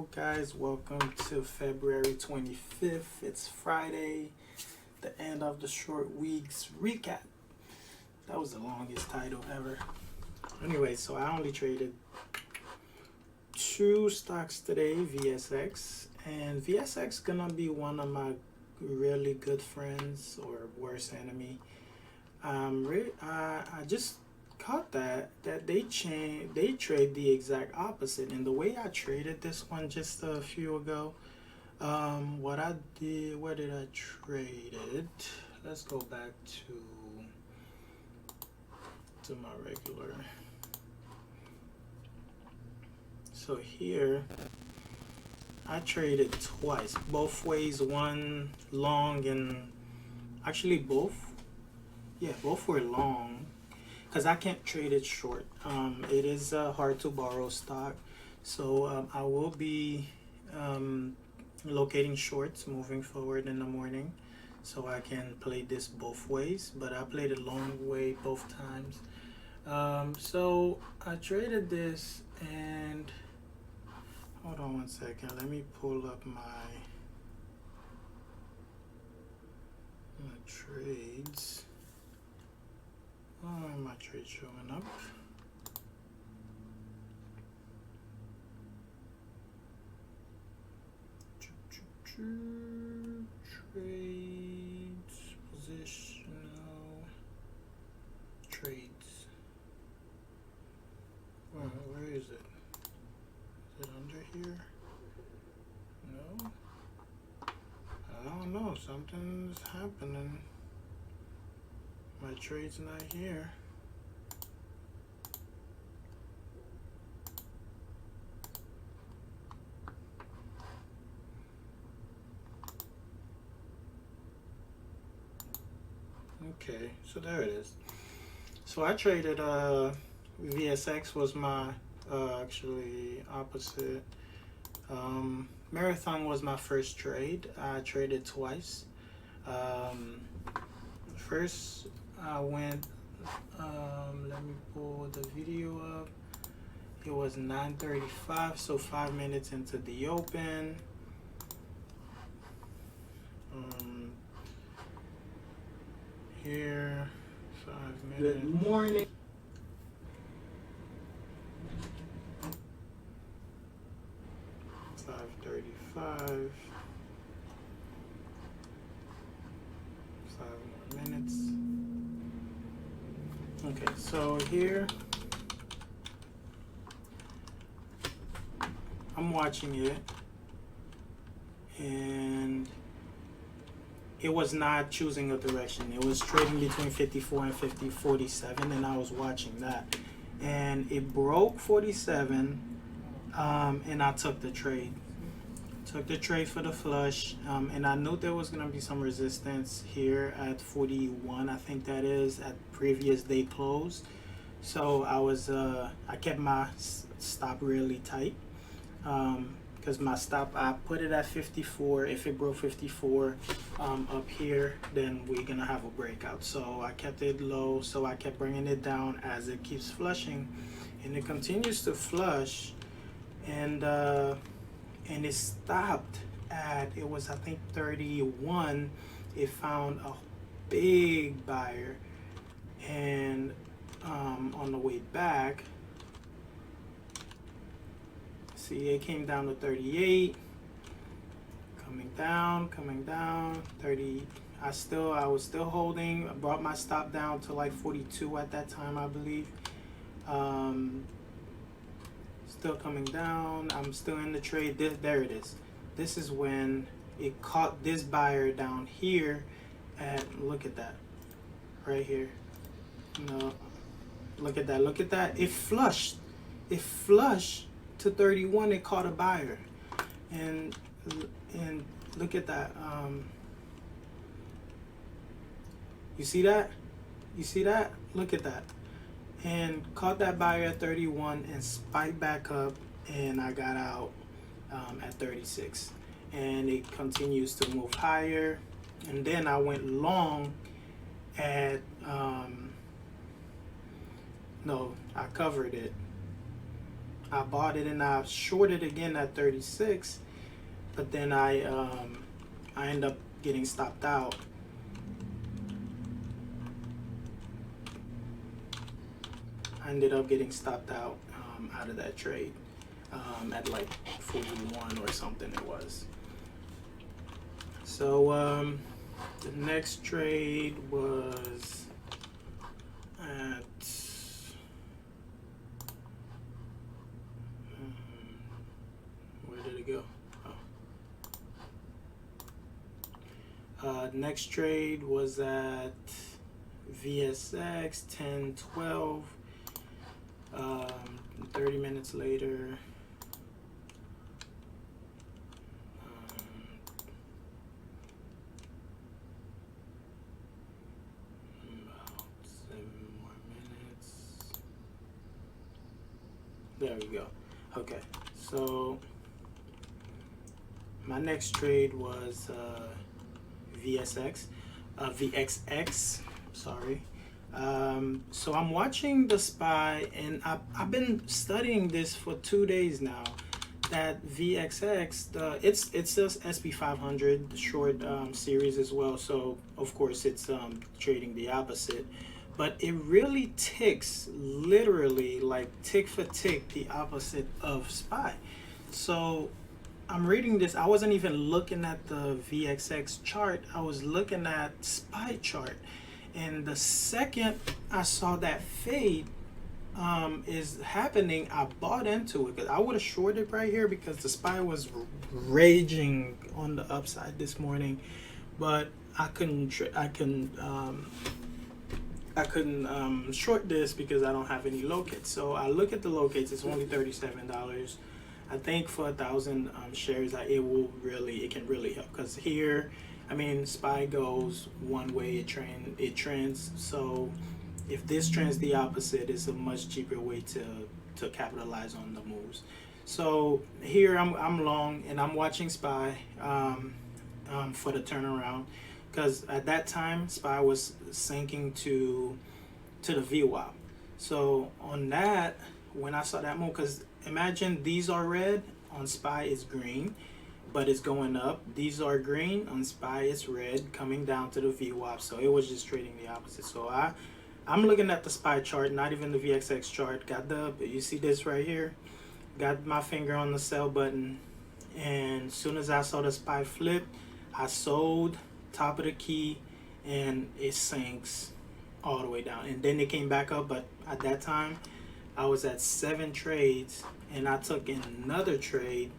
Hello guys, welcome to February 25th. It's Friday, the end of the short week's recap. That was the longest title ever. Anyway, so I only traded two stocks today, VSX, and VSX gonna be one of my really good friends or worst enemy. I just caught that they trade the exact opposite, and the way I traded this one just a few ago, what I did, where did I trade it? Let's go back to my regular. So here I traded twice, both ways, one long and actually both were long, because I can't trade it short. It is hard to borrow stock, so I will be locating shorts moving forward in the morning, so I can play this both ways, but I played a long way both times. So I traded this, and hold on one second, let me pull up my trades. My trade showing up. Trades, positional trades. Where is it? Is it under here? No. I don't know. Something's happening. My trade's not here. Okay, so there it is. So I traded VSX was my actually opposite. Marathon was my first trade. I traded twice. First I went, let me pull the video up. It was 9:35, so 5 minutes into the open. Here, 5 minutes. Good morning. $5.35. 5 more minutes. Okay, so here I'm watching it, and it was not choosing a direction. It was trading between 54 and 47, and I was watching that, and it broke 47, and I took the trade. Took the trade for the flush, and I knew there was going to be some resistance here at 41, I think that is, at previous day close. So I kept my stop really tight, because my stop, I put it at 54. If it broke 54 up here, then we're going to have a breakout. So I kept it low, so I kept bringing it down as it keeps flushing, and it continues to flush, and it stopped at, it was I think 31. It found a big buyer, and on the way back, see, it came down to 38, coming down 30. I was still holding. I brought my stop down to like 42 at that time, I believe. Still coming down. I'm still in the trade. There it is. This is when it caught this buyer down here at, look at that right here. No, look at that. It flushed to 31. It caught a buyer, and look at that. You see that? Look at that. And caught that buyer at 31 and spiked back up, and I got out at 36, and it continues to move higher. And then I went long at no, I covered it. I bought it and I shorted again at 36, but then I end up getting stopped out. I ended up getting stopped out of that trade at like 41 or something it was. So the next trade was at where did it go? Next trade was at VSX 1012. 30 minutes later, about 7 more minutes. There we go. Okay, so my next trade was VXX, sorry. So I'm watching the SPY, and I've been studying this for 2 days now. That VXX, it's the SP 500 short series as well. So of course it's trading the opposite, but it really ticks, literally like tick for tick, the opposite of SPY. So I'm reading this. I wasn't even looking at the VXX chart. I was looking at SPY chart. And the second I saw that fade is happening, I bought into it, because I would have shorted right here because the SPY was raging on the upside this morning, but I couldn't short this because I don't have any locates. So I look at the locates. It's only $37. I think for 1,000 shares, it can really help, because here, I mean, SPY goes one way, it trends. So if this trends the opposite, it's a much cheaper way to capitalize on the moves. So here I'm long, and I'm watching SPY for the turnaround, because at that time SPY was sinking to the VWAP. So on that, when I saw that move, because imagine these are red, on SPY is green, but it's going up. These are green, on SPY it's red, coming down to the VWAP. So it was just trading the opposite. So I'm looking at the SPY chart, not even the VXX chart. You see this right here? Got my finger on the sell button, and as soon as I saw the SPY flip, I sold top of the key, and it sinks all the way down. And then it came back up, but at that time I was at 7 trades, and I took another trade.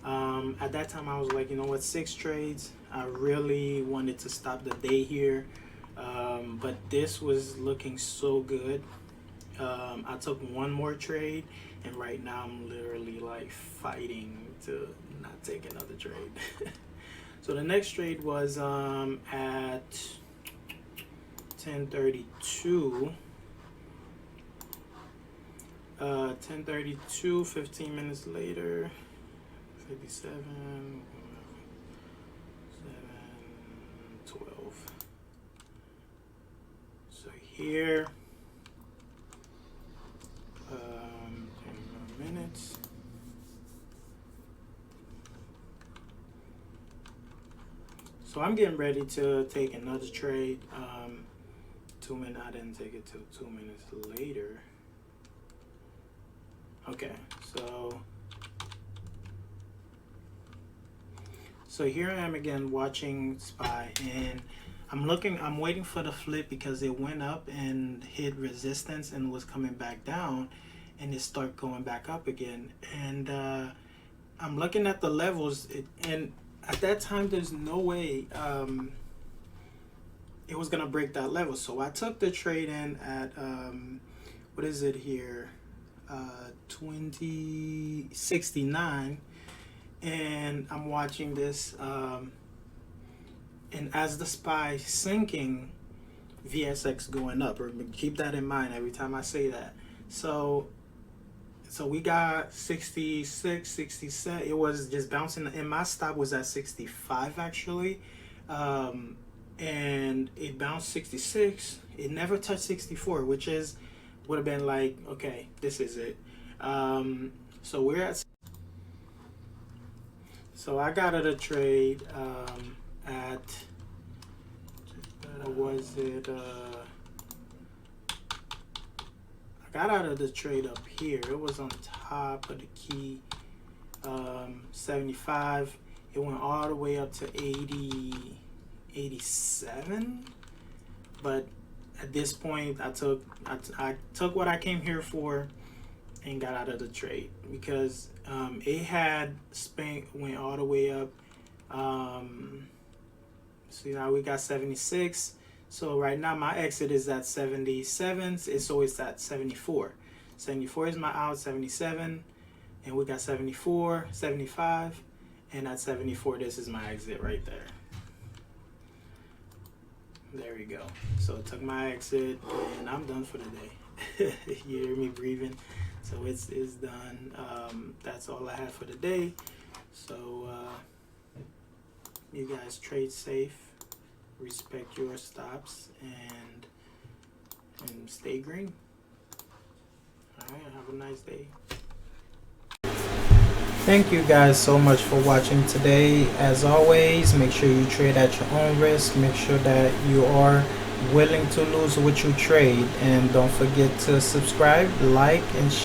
At that time I was like, you know what, 6 trades. I really wanted to stop the day here, but this was looking so good. I took one more trade, and right now I'm literally like fighting to not take another trade. So the next trade was at 10:32. 10:32, 15 minutes later, 57, 7, 12. So here, 10 more minutes. So I'm getting ready to take another trade. 2 minutes, I didn't take it till 2 minutes later. Okay, so here I am again watching SPY, and I'm waiting for the flip, because it went up and hit resistance and was coming back down, and it started going back up again. And I'm looking at the levels, and at that time there's no way it was gonna break that level. So I took the trade in at what is it here, 2069, and I'm watching this, and as the SPY sinking, VSX going up. Or keep that in mind every time I say that. So we got 66, 67. It was just bouncing, and my stop was at 65 actually, and it bounced 66. It never touched 64, which would have been like, okay, this is it. So we're at. So I got out of the trade at, what was it? I got out of the trade up here. It was on top of the key, 75. It went all the way up to 80, 87. But at this point, I took what I came here for and got out of the trade because it had went all the way up. So now we got 76. So right now my exit is at 77. It's always at 74. 74 is my out, 77, and we got 74, 75, and at 74 this is my exit right there. There we go. So I took my exit and I'm done for the day. You hear me breathing? So it's done. That's all I have for the day. So you guys trade safe, respect your stops, and stay green. All right, have a nice day. Thank you guys so much for watching today. As always, make sure you trade at your own risk. Make sure that you are willing to lose what you trade, and don't forget to subscribe, like, and share.